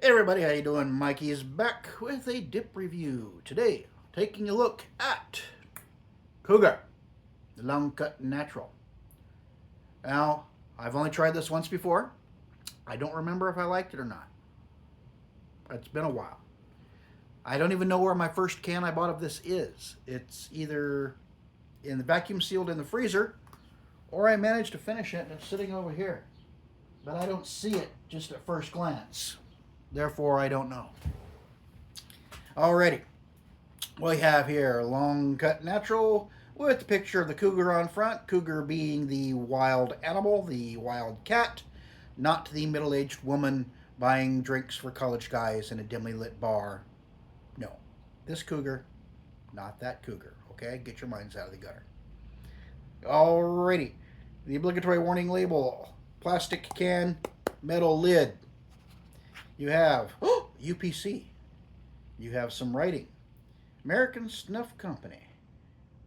Hey everybody, how you doing? Mikey is back with a dip review. Today, taking a look at Cougar Natural. Now, I've only tried this once before. I don't remember if I liked it or not. It's been a while. I don't even know where my first can I bought of this is. It's either in the vacuum sealed in the freezer, or I managed to finish it and it's sitting over here. But I don't see it just at first glance. Therefore, I don't know. Alrighty. We have here Long Cut Natural with a picture of the cougar on front. Cougar being the wild animal, the wild cat, not the middle-aged woman buying drinks for college guys in a dimly lit bar. No. This cougar, not that cougar. Okay? Get your minds out of the gutter. Alrighty. The obligatory warning label. Plastic can, metal lid. You have UPC. You have some writing. American Snuff Company.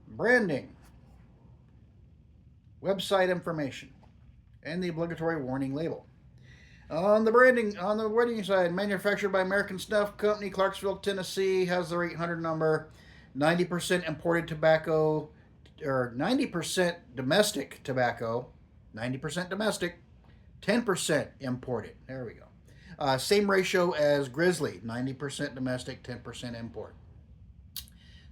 Branding. Website information. And the obligatory warning label. On the branding side, manufactured by American Snuff Company, Clarksville, Tennessee, has their 800 number. 90% imported tobacco, or 90% domestic tobacco. 90% domestic, 10% imported. There we go. Same ratio as Grizzly, 90% domestic, 10% import.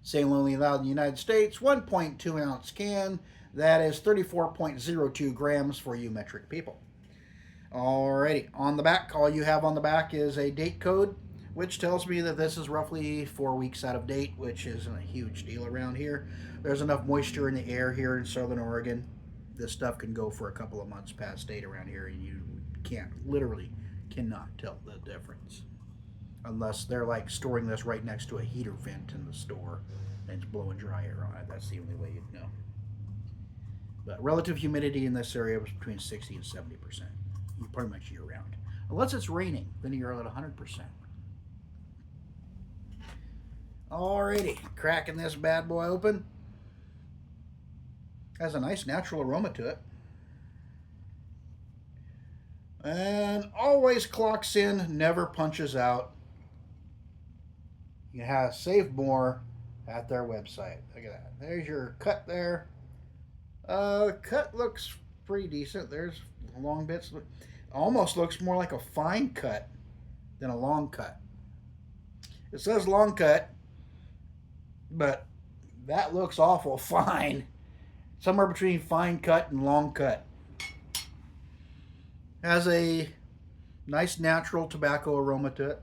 Sale only allowed in the United States, 1.2 ounce can. That is 34.02 grams for you metric people. Alrighty, on the back, all you have on the back is a date code, which tells me that this is roughly 4 weeks out of date, which isn't a huge deal around here. There's enough moisture in the air here in Southern Oregon. This stuff can go for a couple of months past date around here, and you cannot tell the difference. Unless they're like storing this right next to a heater vent in the store and it's blowing dry air on it. That's the only way you'd know. But relative humidity in this area was between 60 and 70%. Pretty much year round. Unless it's raining, then you're at 100%. Alrighty, cracking this bad boy open. Has a nice natural aroma to it. And always clocks in, never punches out. You have save more at their website. Look at that. There's your cut there. Cut looks pretty decent. There's long bits. Almost looks more like a fine cut than a long cut. It says long cut, but that looks awful fine. Somewhere between fine cut and long cut. Has a nice natural tobacco aroma to it.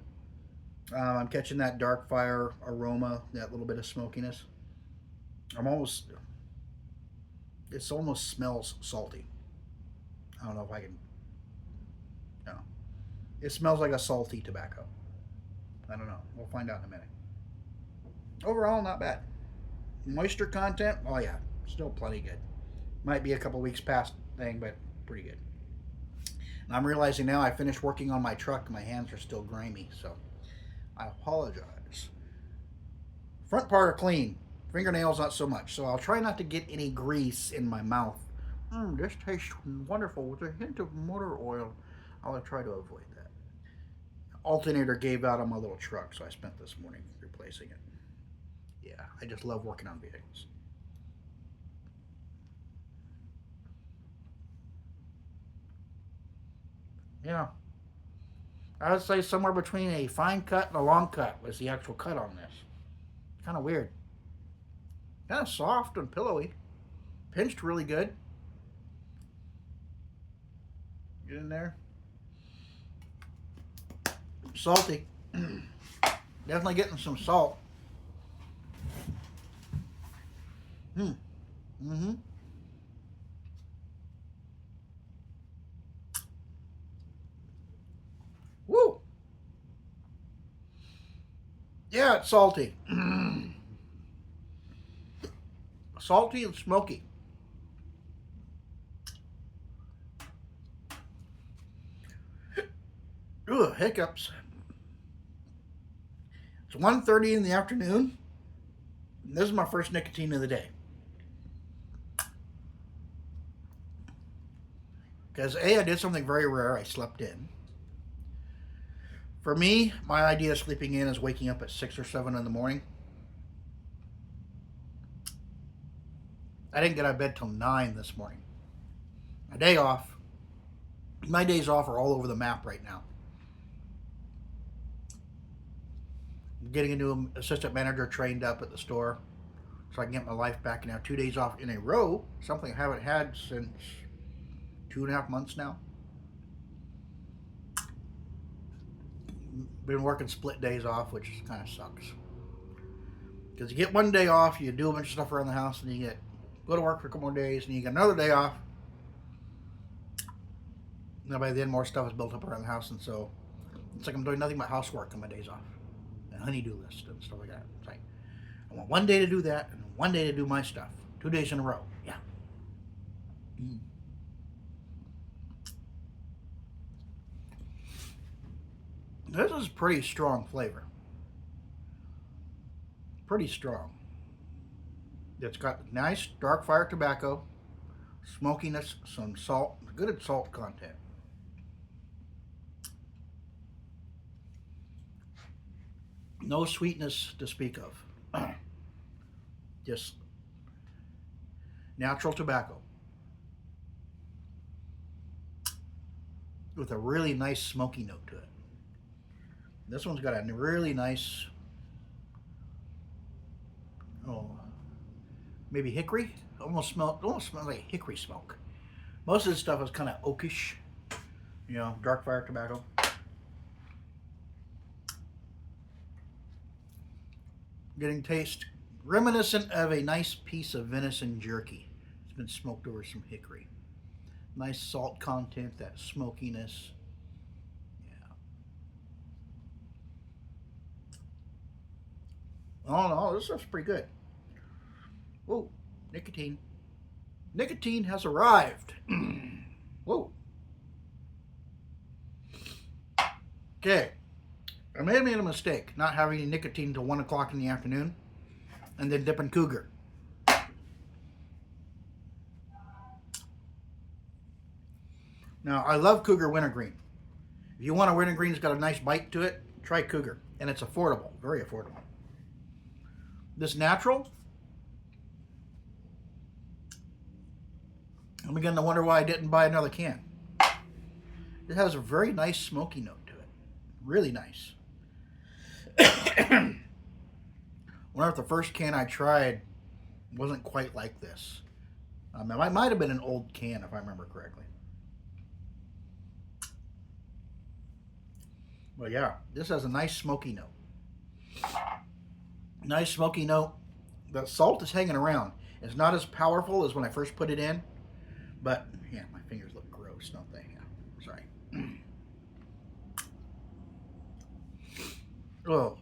I'm catching that dark fire aroma, that little bit of smokiness. It almost smells salty. I don't know if I can. No. It smells like a salty tobacco. I don't know. We'll find out in a minute. Overall, not bad. Moisture content, oh yeah, still plenty good. Might be a couple weeks past thing, but pretty good. And I'm realizing now I finished working on my truck. My hands are still grimy, so I apologize. Front part are clean. Fingernails not so much. So I'll try not to get any grease in my mouth. This tastes wonderful with a hint of motor oil. I'll try to avoid that. Alternator gave out on my little truck, so I spent this morning replacing it. Yeah, I just love working on vehicles. Yeah, I would say somewhere between a fine cut and a long cut was the actual cut on this. Kind of weird. Kind of soft and pillowy. Pinched really good. Get in there. Salty. Definitely getting some salt. Mm-hmm. Woo! Yeah, it's salty. Salty and smoky. Ugh, hiccups. It's 1:30 in the afternoon. This is my first nicotine of the day. Because A, I did something very rare. I slept in. For me, my idea of sleeping in is waking up at 6 or 7 in the morning. I didn't get out of bed till 9 this morning. My day off. My days off are all over the map right now. I'm getting a new assistant manager trained up at the store so I can get my life back now. 2 days off in a row, something I haven't had since 2.5 months now. Been working split days off, which kind of sucks. Because you get one day off, you do a bunch of stuff around the house, and you go to work for a couple more days, and you get another day off. Now by then, more stuff is built up around the house, and so it's like I'm doing nothing but housework on my days off. And honey-do list and stuff like that. It's like, I want one day to do that, and one day to do my stuff. 2 days in a row. Yeah. This is pretty strong flavor. Pretty strong. It's got nice dark fire tobacco, smokiness, some salt, good salt content. No sweetness to speak of. Just natural tobacco with a really nice smoky note to it. This one's got a really nice, maybe hickory. Almost smells like hickory smoke. Most of this stuff is kind of oakish, dark fire tobacco. Getting taste reminiscent of a nice piece of venison jerky. It's been smoked over some hickory. Nice salt content, that smokiness. Oh no, this stuff's pretty good. Whoa, nicotine. Nicotine has arrived. Whoa. Okay. I may have made a mistake not having any nicotine till 1 o'clock in the afternoon and then dipping Cougar. Now, I love Cougar Wintergreen. If you want a wintergreen that's got a nice bite to it, try Cougar. And it's affordable, very affordable. This natural, I'm beginning to wonder why I didn't buy another can. It has a very nice smoky note to it. Really nice. I wonder if the first can I tried wasn't quite like this. It might have been an old can if I remember correctly. But yeah, this has a nice smoky note. Nice smoky note. The salt is hanging around. It's not as powerful as when I first put it in. But, yeah, my fingers look gross, don't they? Yeah, sorry. Oh.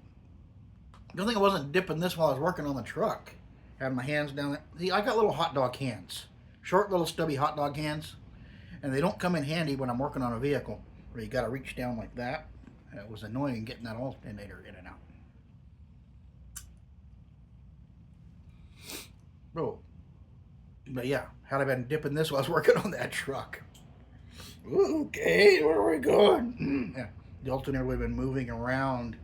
Good thing I wasn't dipping this while I was working on the truck. Had my hands down there. See, I got little hot dog hands. Short little stubby hot dog hands. And they don't come in handy when I'm working on a vehicle where you got to reach down like that. And it was annoying getting that alternator in and out. Oh. But yeah, had I been dipping this while I was working on that truck. Okay, where are we going? Yeah, the alternator would have been moving around,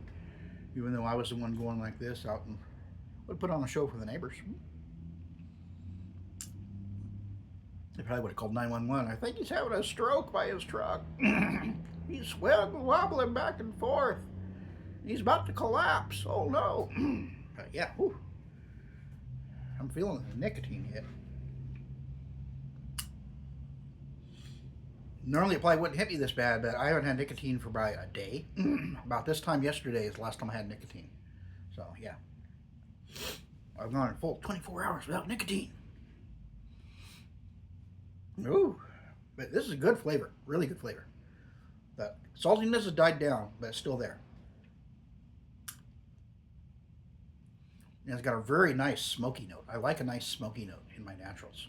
even though I was the one going like this out and would put on a show for the neighbors. They probably would have called 911. I think he's having a stroke by his truck. He's wobbling back and forth. He's about to collapse. Oh no. But yeah, whew. I'm feeling the nicotine hit. Normally it probably wouldn't hit me this bad, but I haven't had nicotine for about a day. About this time yesterday is the last time I had nicotine. So yeah. I've gone a full 24 hours without nicotine. Ooh. But this is a good flavor. Really good flavor. The saltiness has died down, but it's still there. And it's got a very nice smoky note. I like a nice smoky note in my naturals.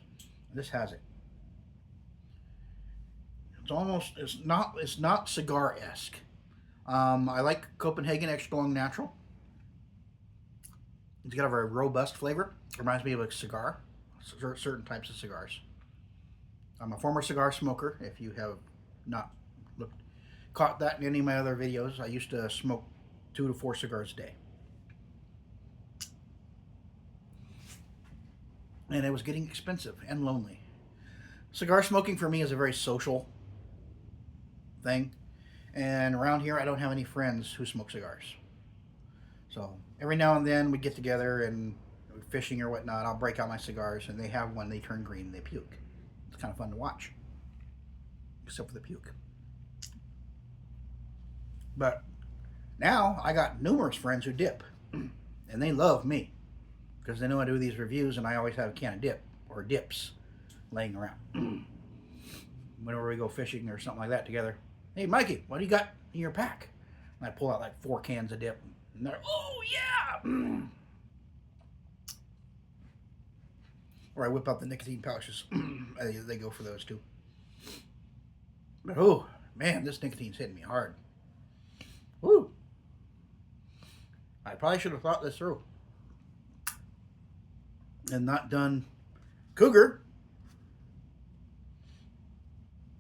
This has it. It's not cigar-esque. I like Copenhagen Extra Long Natural. It's got a very robust flavor. It reminds me of a cigar, certain types of cigars. I'm a former cigar smoker, if you have not looked. caught that in any of my other videos, I used to smoke 2 to 4 cigars a day. And it was getting expensive and lonely. Cigar smoking for me is a very social thing. And around here, I don't have any friends who smoke cigars. So every now and then we get together and fishing or whatnot, I'll break out my cigars, and they have one, they turn green and they puke. It's kind of fun to watch. Except for the puke. But now I got numerous friends who dip. And they love me. Because they know I do these reviews, and I always have a can of dip or dips laying around. Whenever we go fishing or something like that together. Hey, Mikey, what do you got in your pack? And I pull out like 4 cans of dip. And they're, oh, yeah! Or I whip out the nicotine pouches. They go for those too. But, oh, man, this nicotine's hitting me hard. Woo! I probably should have thought this through. And not done Cougar,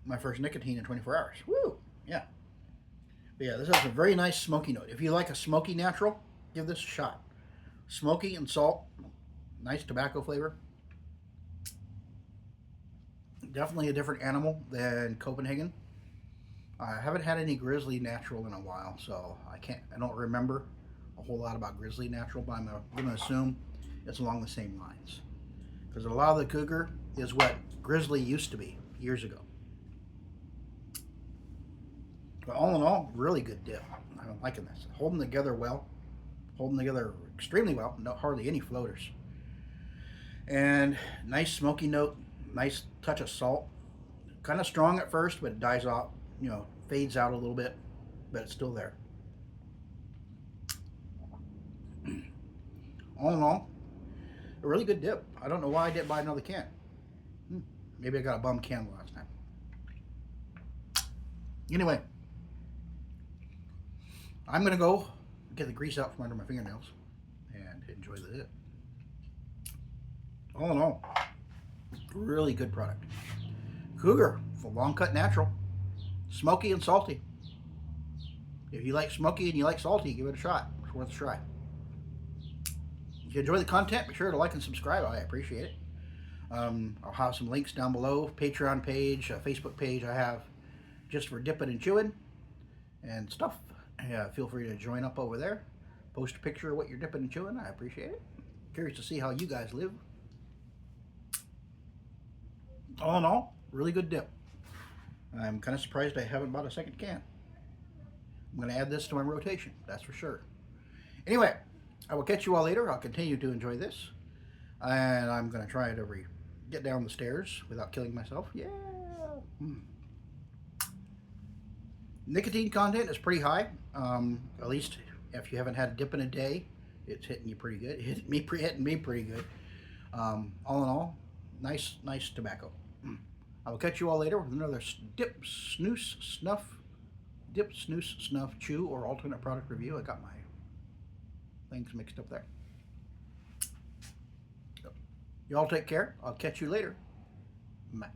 my first nicotine in 24 hours. Woo! Yeah. But yeah, this has a very nice smoky note. If you like a smoky natural, give this a shot. Smoky and salt. Nice tobacco flavor. Definitely a different animal than Copenhagen. I haven't had any Grizzly Natural in a while, so I don't remember a whole lot about Grizzly Natural, but I'm going to assume it's along the same lines. Because a lot of the Cougar is what Grizzly used to be years ago. But all in all, really good dip. I'm liking this. Holding together well. Holding together extremely well. No, hardly any floaters. And nice smoky note. Nice touch of salt. Kind of strong at first, but it dies off. You know, fades out a little bit. But it's still there. All in all, a really good dip. I don't know why I didn't buy another can. Maybe I got a bum can last time. Anyway, I'm going to go get the grease out from under my fingernails and enjoy the dip. All in all, really good product. Cougar, for long cut natural. Smoky and salty. If you like smoky and you like salty, give it a shot. It's worth a try. If you enjoy the content, be sure to like and subscribe. I appreciate it. I'll have some links down below. Patreon page, a Facebook page I have just for dipping and chewing and stuff. Feel free to join up over there. Post a picture of what you're dipping and chewing. I appreciate it. Curious to see how you guys live. All in all, really good dip. I'm kind of surprised I haven't bought a second can. I'm going to add this to my rotation, that's for sure. Anyway, I will catch you all later. I'll continue to enjoy this. And I'm going to try to get down the stairs without killing myself. Yeah. Nicotine content is pretty high. At least if you haven't had a dip in a day, it's hitting you pretty good. Hitting me pretty good. All in all, nice tobacco. I will catch you all later with another dip, snooze, snuff, chew, or alternate product review. I got my things mixed up there. So, you all take care. I'll catch you later. Bye.